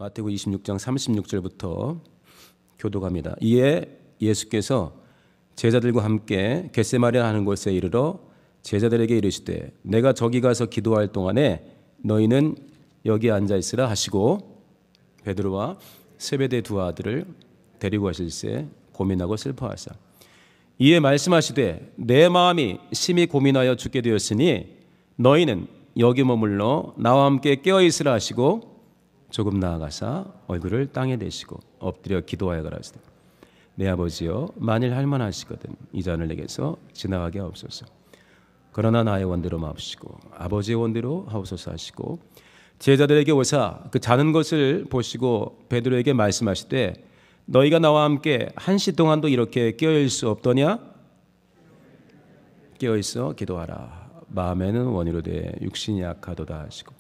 마태복음 26장 36절부터 교독합니다. 이에 예수께서 제자들과 함께 겟세마네 하는 곳에 이르러 제자들에게 이르시되 내가 저기 가서 기도할 동안에 너희는 여기 앉아 있으라 하시고 베드로와 세베대 두 아들을 데리고 가실새 고민하고 슬퍼하사 이에 말씀하시되 내 마음이 심히 고민하여 죽게 되었으니 너희는 여기 머물러 나와 함께 깨어 있으라 하시고 조금 나아가사 얼굴을 땅에 대시고 엎드려 기도하여 가라사대 내 아버지여 만일 할만하시거든 이 잔을 내게서 지나가게 하옵소서. 그러나 나의 원대로 마옵시고 아버지의 원대로 하옵소서 하시고 제자들에게 오사 그 자는 것을 보시고 베드로에게 말씀하시되 너희가 나와 함께 1시 동안도 이렇게 깨어있을 수 없더냐? 깨어있어 기도하라. 마음에는 원이로되 육신이 약하도다 하시고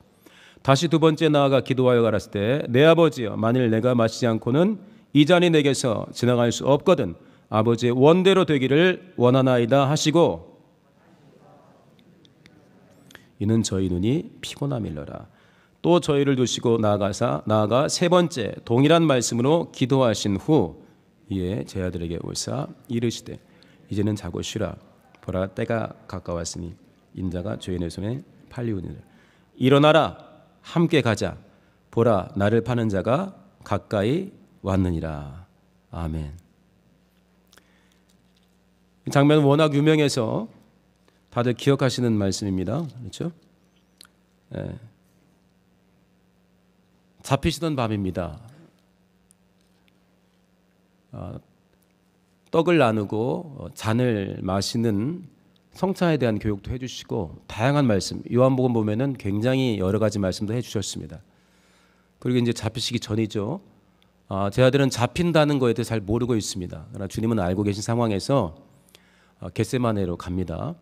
다시 두 번째 나아가 기도하여 가라사대 때 내 아버지여 만일 내가 마시지 않고는 이 잔이 내게서 지나갈 수 없거든 아버지의 원대로 되기를 원하나이다 하시고 이는 저희 눈이 피곤함일러라. 또 저희를 두시고 나아가 세 번째 동일한 말씀으로 기도하신 후 이에 제자들에게 오사 이르시되 이제는 자고 쉬라. 보라 때가 가까웠으니 인자가 죄인의 손에 팔리우니라. 일어나라 함께 가자. 보라 나를 파는 자가 가까이 왔느니라. 아멘. 이 장면은 워낙 유명해서 다들 기억하시는 말씀입니다. 그렇죠? 예. 잡히시던 밤입니다. 떡을 나누고 잔을 마시는 성찬에 대한 교육도 해주시고 다양한 말씀 요한복음 보면은 굉장히 여러 가지 말씀도 해주셨습니다. 그리고 이제 잡히시기 전이죠. 제 아들은 잡힌다는 거에 대해 잘 모르고 있습니다. 그러나 주님은 알고 계신 상황에서 겟세마네로 갑니다.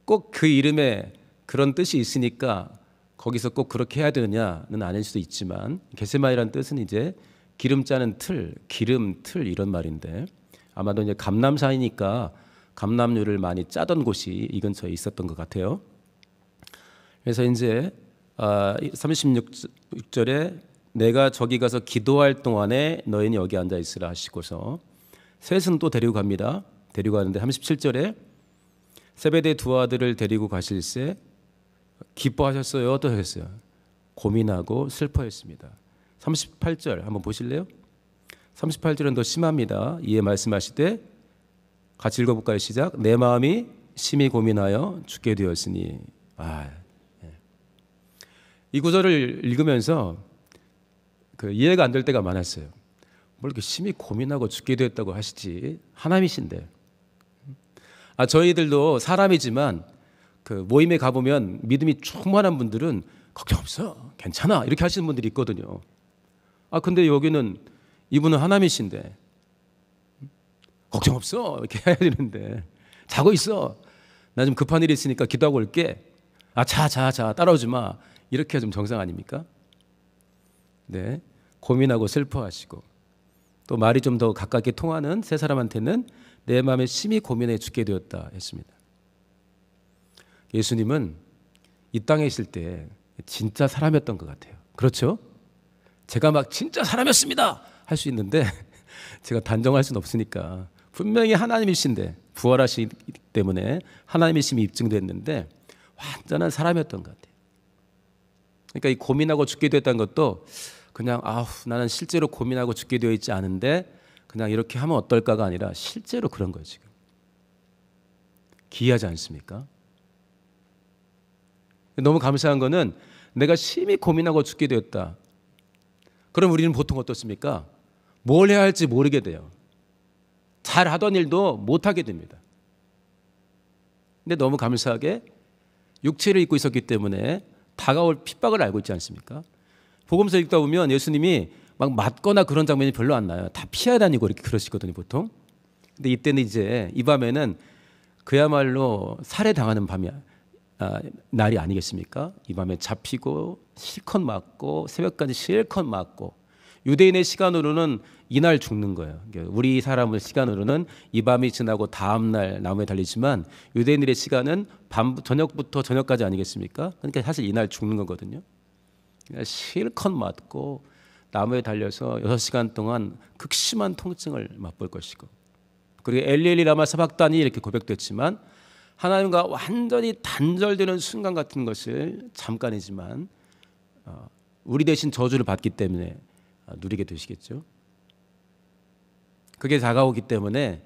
꼭 그 이름에 그런 뜻이 있으니까 거기서 꼭 그렇게 해야 되느냐는 아닐 수도 있지만 겟세마네라는 뜻은 이제 기름 짜는 틀, 기름 틀 이런 말인데 아마도 이제 감람산이니까 감람류를 많이 짜던 곳이 이 근처에 있었던 것 같아요. 그래서 이제 36절에 내가 저기 가서 기도할 동안에 너희는 여기 앉아 있으라 하시고서 셋은 또 데리고 갑니다. 데리고 가는데 37절에 세베대 두 아들을 데리고 가실새 기뻐하셨어요? 어떠셨어요? 고민하고 슬퍼했습니다. 38절 한번 보실래요? 38절은 더 심합니다. 이에 말씀하시되 같이 읽어볼까요? 시작. 내 마음이 심히 고민하여 죽게 되었으니. 이 구절을 읽으면서 이해가 안 될 때가 많았어요. 뭘 이렇게 심히 고민하고 죽게 되었다고 하시지? 하나님이신데. 저희들도 사람이지만 모임에 가보면 믿음이 충만한 분들은 걱정 없어, 괜찮아 이렇게 하시는 분들이 있거든요. 근데 여기는 이분은 하나님이신데 걱정 없어 이렇게 해야 되는데 자고 있어. 나 좀 급한 일이 있으니까 기도하고 올게. 자 따라오지 마. 이렇게 좀 정상 아닙니까? 네, 고민하고 슬퍼하시고 또 말이 좀 더 가깝게 통하는 세 사람한테는 내 마음에 심히 고민해 죽게 되었다 했습니다. 예수님은 이 땅에 있을 때 진짜 사람이었던 것 같아요. 그렇죠? 제가 막 진짜 사람이었습니다 할 수 있는데 제가 단정할 수는 없으니까 분명히 하나님이신데 부활하시기 때문에 하나님이심이 입증됐는데 완전한 사람이었던 것 같아요. 그러니까 이 고민하고 죽게 되었다는 것도 그냥 나는 실제로 고민하고 죽게 되어 있지 않은데 그냥 이렇게 하면 어떨까가 아니라 실제로 그런 거예요. 지금 기이하지 않습니까? 너무 감사한 거는 내가 심히 고민하고 죽게 되었다. 그럼 우리는 보통 어떻습니까? 뭘 해야 할지 모르게 돼요. 잘하던 일도 못하게 됩니다. 근데 너무 감사하게 육체를 입고 있었기 때문에 다가올 핍박을 알고 있지 않습니까? 복음서 읽다 보면 예수님이 막 맞거나 그런 장면이 별로 안 나요. 다 피해 다니고 이렇게 그러시거든요, 보통. 근데 이때는 이제 이 밤에는 그야말로 살해당하는 날이 아니겠습니까? 이 밤에 잡히고 실컷 맞고 새벽까지 실컷 맞고 유대인의 시간으로는 이날 죽는 거예요. 우리 사람의 시간으로는 이 밤이 지나고 다음 날 나무에 달리지만 유대인들의 시간은 저녁부터 저녁까지 아니겠습니까? 그러니까 사실 이날 죽는 거거든요. 그냥 실컷 맞고 나무에 달려서 6시간 동안 극심한 통증을 맛볼 것이고, 그리고 엘리엘리 라마 사박다니 이렇게 고백됐지만 하나님과 완전히 단절되는 순간 같은 것을 잠깐이지만 우리 대신 저주를 받기 때문에 누리게 되시겠죠. 그게 다가오기 때문에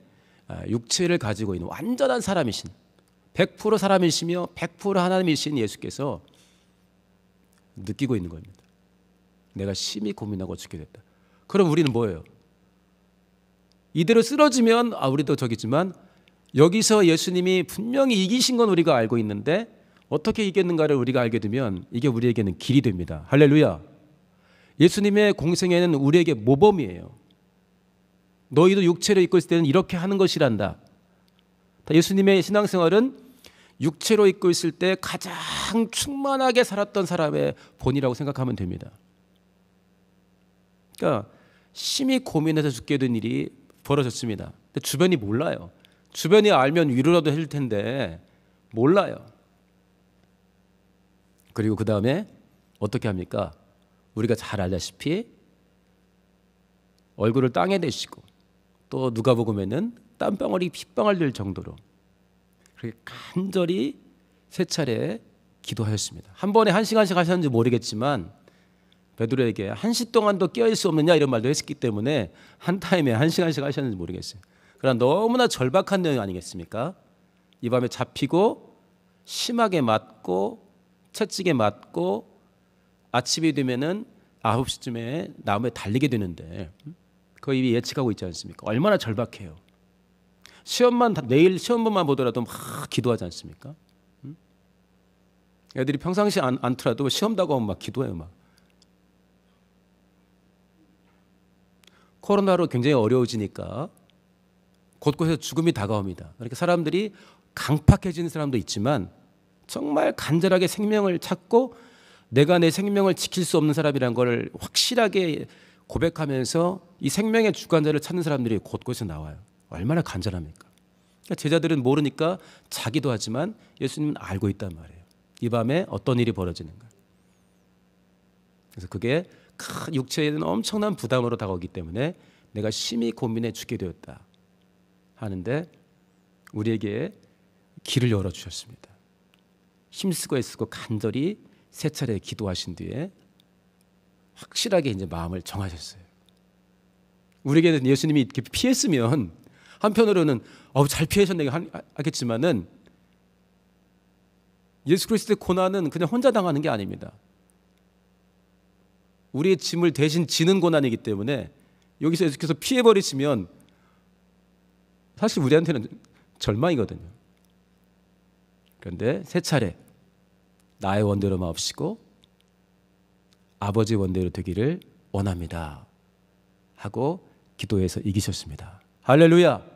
육체를 가지고 있는 완전한 사람이신, 100% 사람이시며 100% 하나님이신 예수께서 느끼고 있는 겁니다. 내가 심히 고민하고 죽게 됐다. 그럼 우리는 뭐예요? 이대로 쓰러지면 우리도 저기지만 여기서 예수님이 분명히 이기신 건 우리가 알고 있는데 어떻게 이겼는가를 우리가 알게 되면 이게 우리에게는 길이 됩니다. 할렐루야. 예수님의 공생애는 우리에게 모범이에요. 너희도 육체로 입고 있을 때는 이렇게 하는 것이란다. 예수님의 신앙생활은 육체로 입고 있을 때 가장 충만하게 살았던 사람의 본이라고 생각하면 됩니다. 그러니까 심히 고민해서 죽게 된 일이 벌어졌습니다. 근데 주변이 몰라요. 주변이 알면 위로라도 해줄 텐데 몰라요. 그리고 그 다음에 어떻게 합니까? 우리가 잘 알다시피 얼굴을 땅에 대시고 또 누가복음에는 땀방울이 핏방울 될 정도로 그렇게 간절히 3차례 기도하셨습니다. 한 번에 1시간씩 하셨는지 모르겠지만 베드로에게 1시 동안도 깨어있을 수 없느냐 이런 말도 했기 때문에 한 타임에 1시간씩 하셨는지 모르겠어요. 그러나 너무나 절박한 내용 아니겠습니까? 이 밤에 잡히고 심하게 맞고 채찍에 맞고 아침이 되면은 9시쯤에 나무에 달리게 되는데 그거 이미 예측하고 있지 않습니까? 얼마나 절박해요. 내일 시험만 보더라도 막 기도하지 않습니까? 애들이 평상시 않더라도 시험 다가오면 막 기도해요. 막. 코로나로 굉장히 어려워지니까 곳곳에서 죽음이 다가옵니다. 그러니까 사람들이 강팍해지는 사람도 있지만 정말 간절하게 생명을 찾고 내가 내 생명을 지킬 수 없는 사람이라는 걸 확실하게 고백하면서 이 생명의 주관자를 찾는 사람들이 곳곳에 나와요. 얼마나 간절합니까? 그러니까 제자들은 모르니까 자기도 하지만 예수님은 알고 있단 말이에요. 이 밤에 어떤 일이 벌어지는가. 그래서 그게 큰 육체에는 엄청난 부담으로 다가오기 때문에 내가 심히 고민해 죽게 되었다 하는데 우리에게 길을 열어주셨습니다. 힘쓰고 애쓰고 간절히 3차례 기도하신 뒤에 확실하게 이제 마음을 정하셨어요. 우리에게는 예수님이 이렇게 피했으면 한편으로는 잘 피하셨네 하겠지만은 예수 그리스도의 고난은 그냥 혼자 당하는 게 아닙니다. 우리의 짐을 대신 지는 고난이기 때문에 여기서 예수께서 피해버리시면 사실 우리한테는 절망이거든요. 그런데 3차례 나의 원대로 마옵시고 아버지 원대로 되기를 원합니다 하고 기도해서 이기셨습니다. 할렐루야.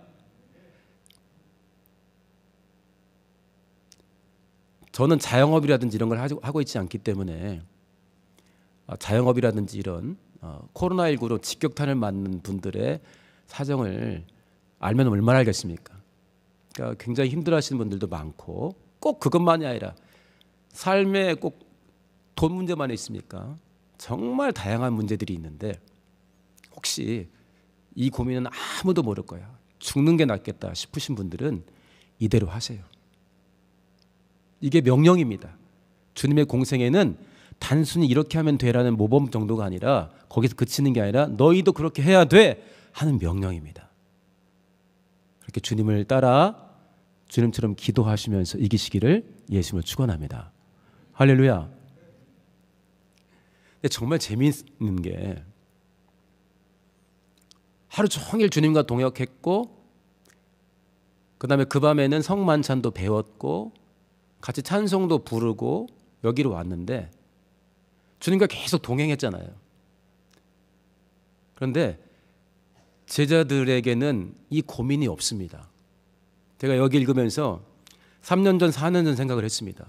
저는 자영업이라든지 이런 걸 하고 있지 않기 때문에 자영업이라든지 이런 코로나19로 직격탄을 맞는 분들의 사정을 알면 얼마나 알겠습니까? 그러니까 굉장히 힘들어하시는 분들도 많고 꼭 그것만이 아니라 삶에 꼭 돈 문제만 있습니까? 정말 다양한 문제들이 있는데 혹시 이 고민은 아무도 모를 거야. 죽는 게 낫겠다 싶으신 분들은 이대로 하세요. 이게 명령입니다. 주님의 공생애는 단순히 이렇게 하면 되라는 모범 정도가 아니라 거기서 그치는 게 아니라 너희도 그렇게 해야 돼 하는 명령입니다. 그렇게 주님을 따라 주님처럼 기도하시면서 이기시기를 예수님을 축원합니다. 할렐루야. 근데 정말 재미있는 게 하루 종일 주님과 동역했고 그다음에 그 밤에는 성만찬도 배웠고 같이 찬송도 부르고 여기로 왔는데 주님과 계속 동행했잖아요. 그런데 제자들에게는 이 고민이 없습니다. 제가 여기 읽으면서 3년 전, 4년 전 생각을 했습니다.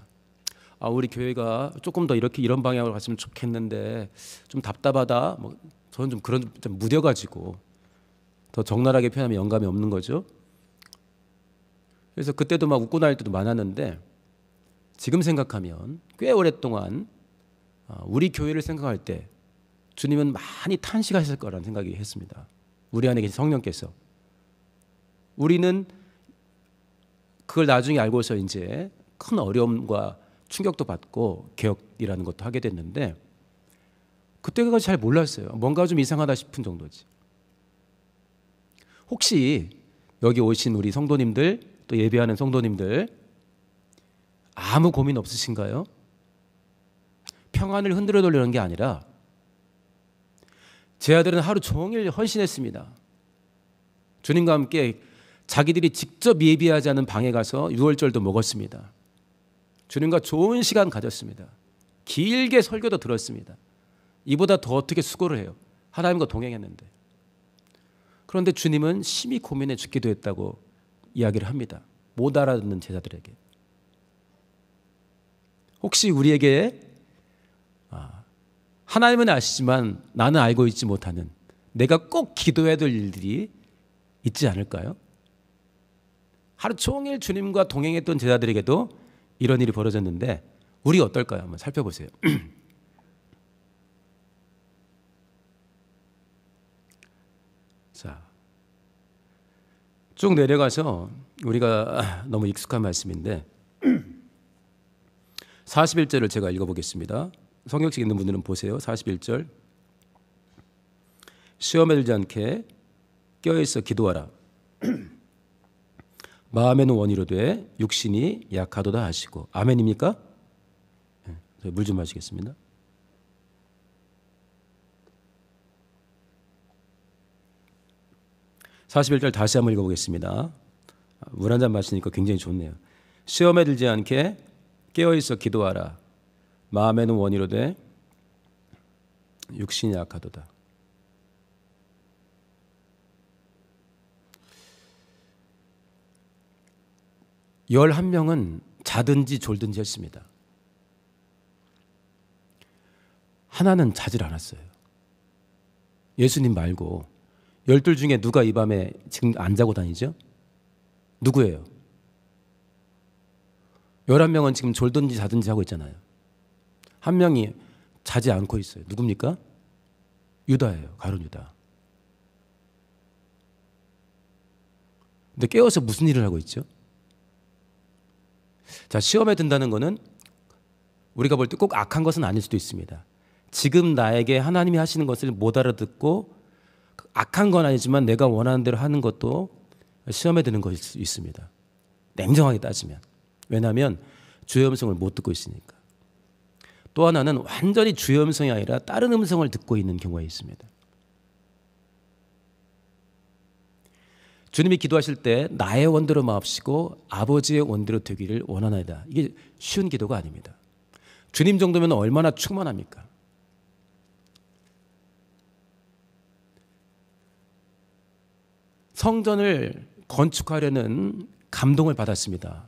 우리 교회가 조금 더 이런 방향으로 갔으면 좋겠는데 좀 답답하다. 저는 좀 무뎌가지고 더 적나라하게 표현하면 영감이 없는 거죠. 그래서 그때도 막 웃고 날 때도 많았는데 지금 생각하면 꽤 오랫동안 우리 교회를 생각할 때 주님은 많이 탄식하실 거라는 생각이 했습니다. 우리 안에 계신 성령께서. 우리는 그걸 나중에 알고서 이제 큰 어려움과 충격도 받고 개혁이라는 것도 하게 됐는데 그때까지 잘 몰랐어요. 뭔가 좀 이상하다 싶은 정도지. 혹시 여기 오신 우리 성도님들 또 예배하는 성도님들 아무 고민 없으신가요? 평안을 흔들어 돌리는 게 아니라 제 아들은 하루 종일 헌신했습니다. 주님과 함께 자기들이 직접 예비하지 않은 방에 가서 유월절도 먹었습니다. 주님과 좋은 시간 가졌습니다. 길게 설교도 들었습니다. 이보다 더 어떻게 수고를 해요? 하나님과 동행했는데. 그런데 주님은 심히 고민해 죽기도 했다고 이야기를 합니다. 못 알아듣는 제자들에게. 혹시 우리에게 하나님은 아시지만 나는 알고 있지 못하는 내가 꼭 기도해야 될 일들이 있지 않을까요? 하루 종일 주님과 동행했던 제자들에게도 이런 일이 벌어졌는데 우리 어떨까요? 한번 살펴보세요. 자, 쭉 내려가서 우리가 너무 익숙한 말씀인데 41절을 제가 읽어보겠습니다. 성경책 있는 분들은 보세요. 41절. 시험에 들지 않게 껴있어 기도하라. 마음에는 원이로되 육신이 약하도다 하시고. 아멘입니까? 네, 물 좀 마시겠습니다. (41절) 다시 한번 읽어보겠습니다. 물 한 잔 마시니까 굉장히 좋네요. 시험에 들지 않게 깨어있어 기도하라. 마음에는 원이로되 육신이 약하도다. 열한 명은 자든지 졸든지 했습니다. 하나는 자질 않았어요. 예수님 말고 12 중에 누가 이 밤에 지금 안 자고 다니죠? 누구예요? 11명은 지금 졸든지 자든지 하고 있잖아요. 한 명이 자지 않고 있어요. 누굽니까? 유다예요. 가룟 유다. 근데 깨어서 무슨 일을 하고 있죠? 자, 시험에 든다는 것은 우리가 볼 때 꼭 악한 것은 아닐 수도 있습니다. 지금 나에게 하나님이 하시는 것을 못 알아듣고 악한 건 아니지만 내가 원하는 대로 하는 것도 시험에 드는 것일 수 있습니다. 냉정하게 따지면. 왜냐하면 주의 음성을 못 듣고 있으니까. 또 하나는 완전히 주의 음성이 아니라 다른 음성을 듣고 있는 경우가 있습니다. 주님이 기도하실 때 나의 원대로 마옵시고 아버지의 원대로 되기를 원하나이다. 이게 쉬운 기도가 아닙니다. 주님 정도면 얼마나 충만합니까? 성전을 건축하려는 감동을 받았습니다.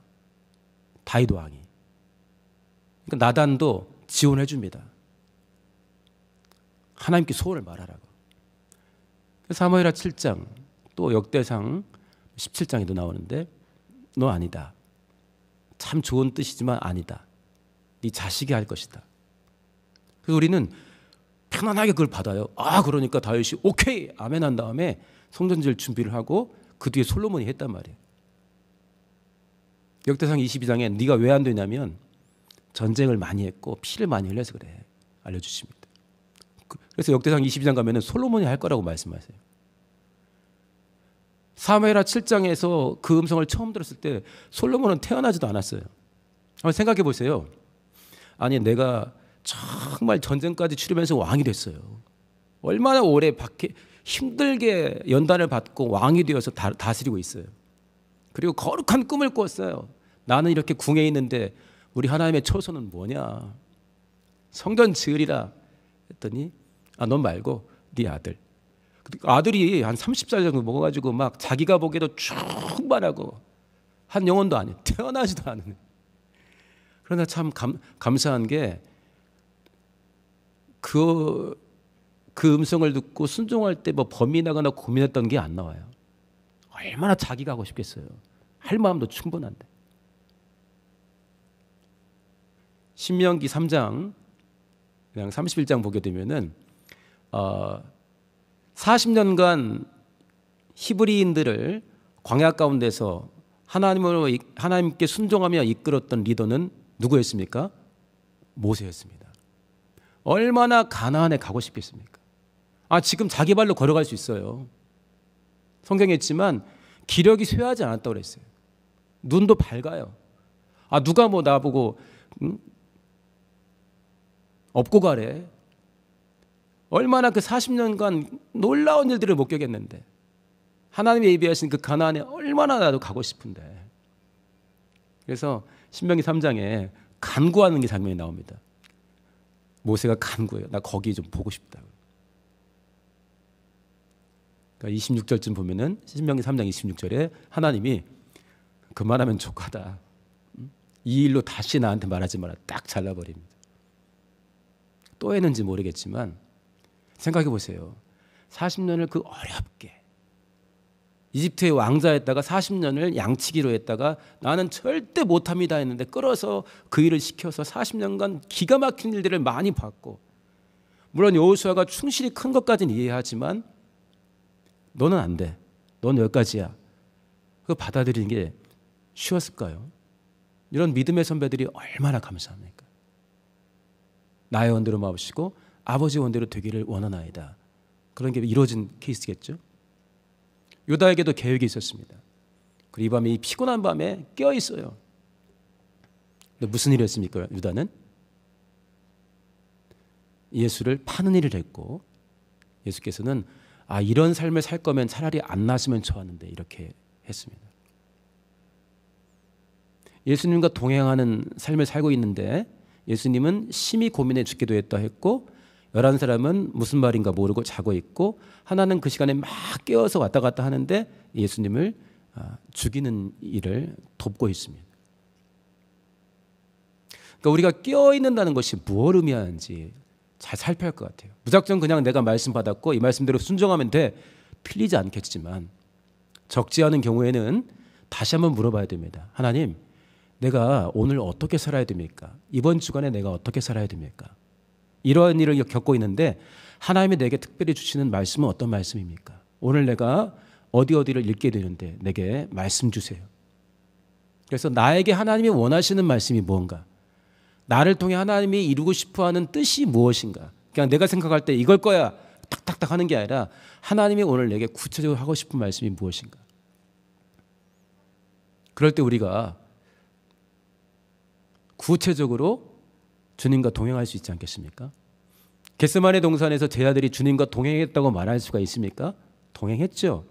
다윗 왕이. 그러니까 나단도 지원해 줍니다. 하나님께 소원을 말하라고. 사무엘하 7장 또 역대상 17장에도 나오는데 너 아니다. 참 좋은 뜻이지만 아니다. 네 자식이 할 것이다. 그래서 우리는 편안하게 그걸 받아요. 아, 그러니까 다윗이 오케이 아멘 한 다음에 성전 지을 준비를 하고 그 뒤에 솔로몬이 했단 말이에요. 역대상 22장에 네가 왜 안 되냐면 전쟁을 많이 했고 피를 많이 흘려서 그래. 알려주십니다. 그래서 역대상 22장 가면은 솔로몬이 할 거라고 말씀하세요. 사무엘하 7장에서 그 음성을 처음 들었을 때 솔로몬은 태어나지도 않았어요. 한번 생각해 보세요. 아니 내가 정말 전쟁까지 치르면서 왕이 됐어요. 얼마나 오래 힘들게 연단을 받고 왕이 되어서 다스리고 있어요. 그리고 거룩한 꿈을 꿨어요. 나는 이렇게 궁에 있는데 우리 하나님의 처소는 뭐냐. 성전 지으리라 했더니 넌 말고 네 아들. 아들이 한 30살 정도 먹어가지고 막 자기가 보기에도 충만하고 한 영혼도 아니에요. 태어나지도 않은. 그러나 참 감사한 게 그 음성을 듣고 순종할 때 뭐 범이 나거나 고민했던 게 안 나와요. 얼마나 자기가 하고 싶겠어요. 할 마음도 충분한데. 신명기 3장 그냥 31장 보게 되면은 40년간 히브리인들을 광야 가운데서 하나님께 순종하며 이끌었던 리더는 누구였습니까? 모세였습니다. 얼마나 가나안에 가고 싶겠습니까? 지금 자기 발로 걸어갈 수 있어요. 성경에 있지만 기력이 쇠하지 않았다고 그랬어요. 눈도 밝아요. 누가 뭐 나보고 업고 가래. 얼마나 그 40년간 놀라운 일들을 목격했는데 하나님이 예비하신 그 가나안에 얼마나 나도 가고 싶은데. 그래서 신명기 3장에 간구하는 게 장면이 나옵니다. 모세가 간구해요. 나 거기 좀 보고 싶다. 그러니까 26절쯤 보면은 신명기 3장 26절에 하나님이 그만하면 족하다. 이 일로 다시 나한테 말하지 마라. 딱 잘라버립니다. 또 했는지 모르겠지만 생각해 보세요. 40년을 그 어렵게 이집트의 왕자였다가 40년을 양치기로 했다가 나는 절대 못합니다 했는데 끌어서 그 일을 시켜서 40년간 기가 막힌 일들을 많이 봤고, 물론 여호수아가 충실히 큰 것까지는 이해하지만 너는 안 돼. 넌 여기까지야. 그거 받아들이는 게 쉬웠을까요? 이런 믿음의 선배들이 얼마나 감사합니까? 나의 원대로 마옵시고 아버지 원대로 되기를 원하나이다. 그런 게 이루어진 케이스겠죠. 유다에게도 계획이 있었습니다. 그리고 이 밤에, 이 피곤한 밤에 깨어 있어요. 근데 무슨 일을 했습니까? 유다는 예수를 파는 일을 했고, 예수께서는 이런 삶을 살 거면 차라리 안 났으면 좋았는데 이렇게 했습니다. 예수님과 동행하는 삶을 살고 있는데 예수님은 심히 고민해 죽기도 했다 했고, 11사람은 무슨 말인가 모르고 자고 있고, 하나는 그 시간에 막 깨어서 왔다 갔다 하는데 예수님을 죽이는 일을 돕고 있습니다. 그러니까 우리가 깨어 있는다는 것이 무엇을 의미하는지 잘 살펴야 할 것 같아요. 무작정 그냥 내가 말씀 받았고 이 말씀대로 순종하면 돼, 틀리지 않겠지만 적지 않은 경우에는 다시 한번 물어봐야 됩니다. 하나님, 내가 오늘 어떻게 살아야 됩니까? 이번 주간에 내가 어떻게 살아야 됩니까? 이러한 일을 겪고 있는데 하나님이 내게 특별히 주시는 말씀은 어떤 말씀입니까? 오늘 내가 어디를 읽게 되는데 내게 말씀 주세요. 그래서 나에게 하나님이 원하시는 말씀이 무언가, 나를 통해 하나님이 이루고 싶어하는 뜻이 무엇인가. 그냥 내가 생각할 때 이걸 거야 탁탁탁 하는 게 아니라 하나님이 오늘 내게 구체적으로 하고 싶은 말씀이 무엇인가. 그럴 때 우리가 구체적으로 주님과 동행할 수 있지 않겠습니까? 겟세마네 동산에서 제자들이 주님과 동행했다고 말할 수가 있습니까? 동행했죠.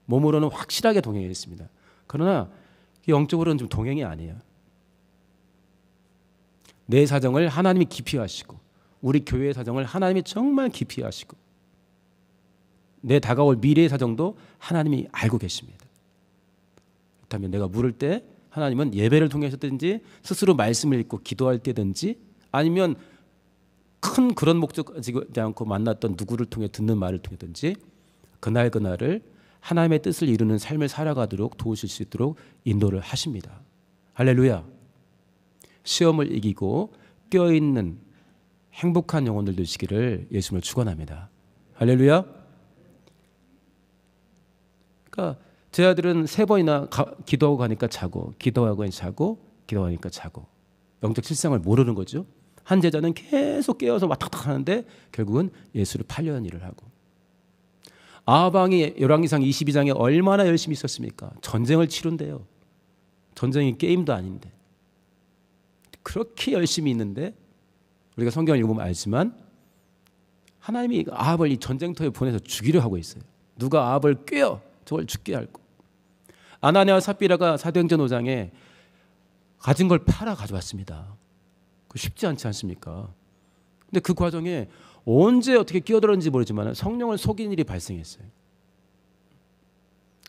몸으로는 확실하게 동행했습니다. 그러나 영적으로는 좀 동행이 아니에요. 내 사정을 하나님이 깊이 아시고, 우리 교회의 사정을 하나님이 정말 깊이 아시고, 내 다가올 미래의 사정도 하나님이 알고 계십니다. 그렇다면 내가 물을 때 하나님은 예배를 통해서든지 스스로 말씀을 읽고 기도할 때든지, 아니면 큰 그런 목적 가지지 않고 만났던 누구를 통해 듣는 말을 통해든지 그날을 하나님의 뜻을 이루는 삶을 살아가도록 도우실 수 있도록 인도를 하십니다. 할렐루야. 시험을 이기고 깨어있는 행복한 영혼들 되시기를 예수님을 축원합니다. 할렐루야. 그러니까 제 아들은 3번이나 기도하고 가니까 자고, 기도하고 자고, 기도하니까 자고, 영적 실상을 모르는 거죠. 한 제자는 계속 깨어서 왔다갔다 하는데 결국은 예수를 팔려는 일을 하고, 아방이 열왕기상 22장에 얼마나 열심히 있었습니까? 전쟁을 치룬대요. 전쟁이 게임도 아닌데 그렇게 열심히 있는데, 우리가 성경을 읽으면 알지만 하나님이 아합을 이 전쟁터에 보내서 죽이려 하고 있어요. 누가 아합을 꿰어 저걸 죽게 할고, 아나니아와 삽비라가 사도행전 5장에 가진 걸 팔아 가져왔습니다. 쉽지 않지 않습니까? 근데 그 과정에 언제 어떻게 끼어들었는지 모르지만 성령을 속인 일이 발생했어요.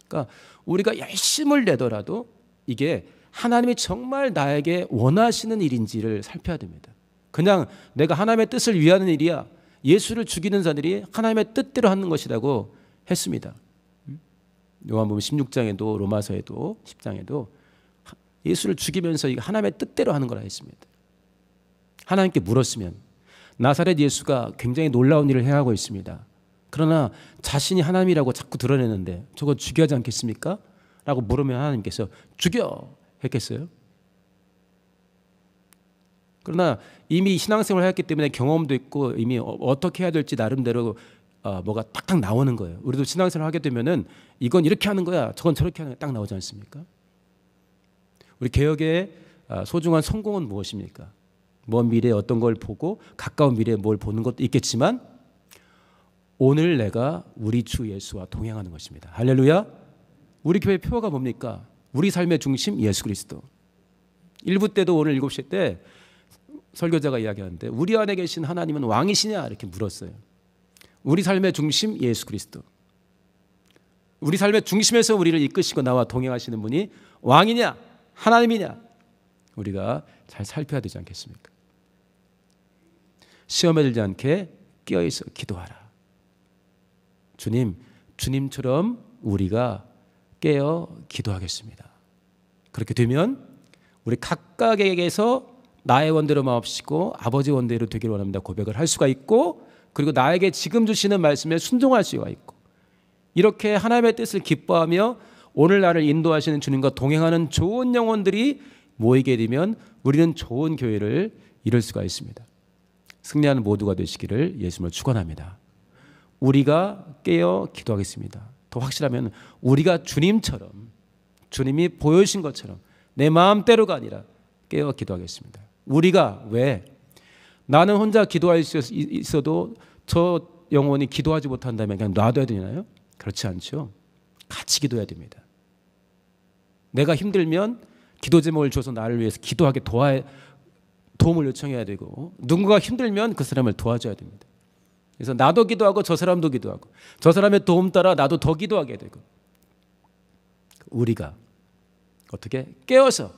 그러니까 우리가 열심을 내더라도 이게 하나님이 정말 나에게 원하시는 일인지를 살펴야 됩니다. 그냥 내가 하나님의 뜻을 위하는 일이야, 예수를 죽이는 자들이 하나님의 뜻대로 하는 것이라고 했습니다. 요한복음 16장에도 로마서에도 10장에도 예수를 죽이면서 이게 하나님의 뜻대로 하는 거라 했습니다. 하나님께 물었으면 나사렛 예수가 굉장히 놀라운 일을 행하고 있습니다. 그러나 자신이 하나님이라고 자꾸 드러내는데 저거 죽여야 하지 않겠습니까? 라고 물으면 하나님께서 죽여 했겠어요? 그러나 이미 신앙생활을 했기 때문에 경험도 있고 이미 어떻게 해야 될지 나름대로 뭐가 딱딱 나오는 거예요. 우리도 신앙생활을 하게 되면은 이건 이렇게 하는 거야, 저건 저렇게 하는 거야 딱 나오지 않습니까? 우리 개혁의 소중한 성공은 무엇입니까? 먼 미래에 어떤 걸 보고 가까운 미래에 뭘 보는 것도 있겠지만 오늘 내가 우리 주 예수와 동행하는 것입니다. 할렐루야. 우리 교회 표어가 뭡니까? 우리 삶의 중심 예수 그리스도. 1부 때도 오늘 7시 때 설교자가 이야기하는데 우리 안에 계신 하나님은 왕이시냐 이렇게 물었어요. 우리 삶의 중심 예수 그리스도. 우리 삶의 중심에서 우리를 이끄시고 나와 동행하시는 분이 왕이냐 하나님이냐 우리가 잘 살펴야 되지 않겠습니까? 시험에 들지 않게 깨어있어 기도하라. 주님처럼 우리가 깨어 기도하겠습니다. 그렇게 되면 우리 각각에게서 나의 원대로 마옵시고 아버지 원대로 되기를 원합니다 고백을 할 수가 있고, 그리고 나에게 지금 주시는 말씀에 순종할 수가 있고, 이렇게 하나님의 뜻을 기뻐하며 오늘 나를 인도하시는 주님과 동행하는 좋은 영혼들이 모이게 되면 우리는 좋은 교회를 이룰 수가 있습니다. 승리하는 모두가 되시기를 예수님을 축원합니다. 우리가 깨어 기도하겠습니다. 더 확실하면 우리가 주님처럼, 주님이 보여주신 것처럼 내 마음대로가 아니라 깨어 기도하겠습니다. 우리가 왜? 나는 혼자 기도할 수 있어도 저 영혼이 기도하지 못한다면 그냥 놔둬야 되나요? 그렇지 않죠. 같이 기도해야 됩니다. 내가 힘들면 기도 제목을 줘서 나를 위해서 기도하게 도움을 요청해야 되고, 누군가가 힘들면 그 사람을 도와줘야 됩니다. 그래서 나도 기도하고 저 사람도 기도하고 저 사람의 도움 따라 나도 더 기도하게 되고, 우리가 어떻게 깨어서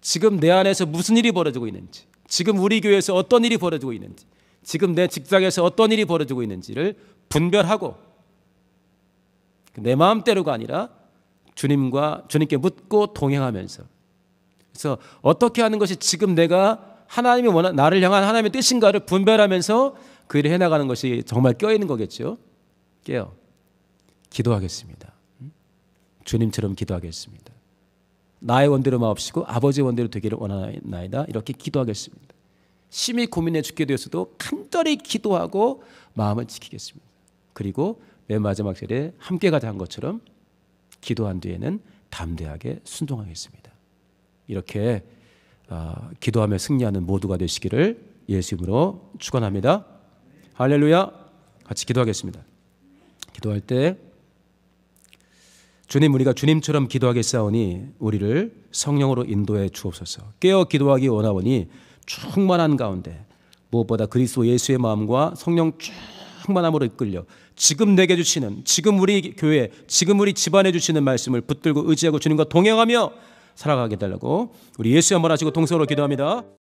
지금 내 안에서 무슨 일이 벌어지고 있는지, 지금 우리 교회에서 어떤 일이 벌어지고 있는지, 지금 내 직장에서 어떤 일이 벌어지고 있는지를 분별하고 내 마음대로가 아니라 주님께 묻고 동행하면서, 그래서 어떻게 하는 것이 지금 내가 하나님이 나를 향한 하나님의 뜻인가를 분별하면서 그 일을 해나가는 것이 정말 깨어있는 거겠죠. 깨어 기도하겠습니다. 주님처럼 기도하겠습니다. 나의 원대로 마옵시고 아버지의 원대로 되기를 원하나이다. 이렇게 기도하겠습니다. 심히 고민해 죽게 되었어도 간절히 기도하고 마음을 지키겠습니다. 그리고 맨 마지막 절에 함께 가자 한 것처럼 기도한 뒤에는 담대하게 순종하겠습니다. 이렇게 기도하며 승리하는 모두가 되시기를 예수 이름으로 축원합니다. 할렐루야. 같이 기도하겠습니다. 기도할 때 주님, 우리가 주님처럼 기도하겠사오니 우리를 성령으로 인도해 주옵소서. 깨어 기도하기 원하오니 충만한 가운데 무엇보다 그리스도 예수의 마음과 성령 충만함으로 이끌려 지금 내게 주시는, 지금 우리 교회, 지금 우리 집안에 주시는 말씀을 붙들고 의지하고 주님과 동행하며 살아가게 달라고 우리 예수 한번 하시고 동서로 기도합니다.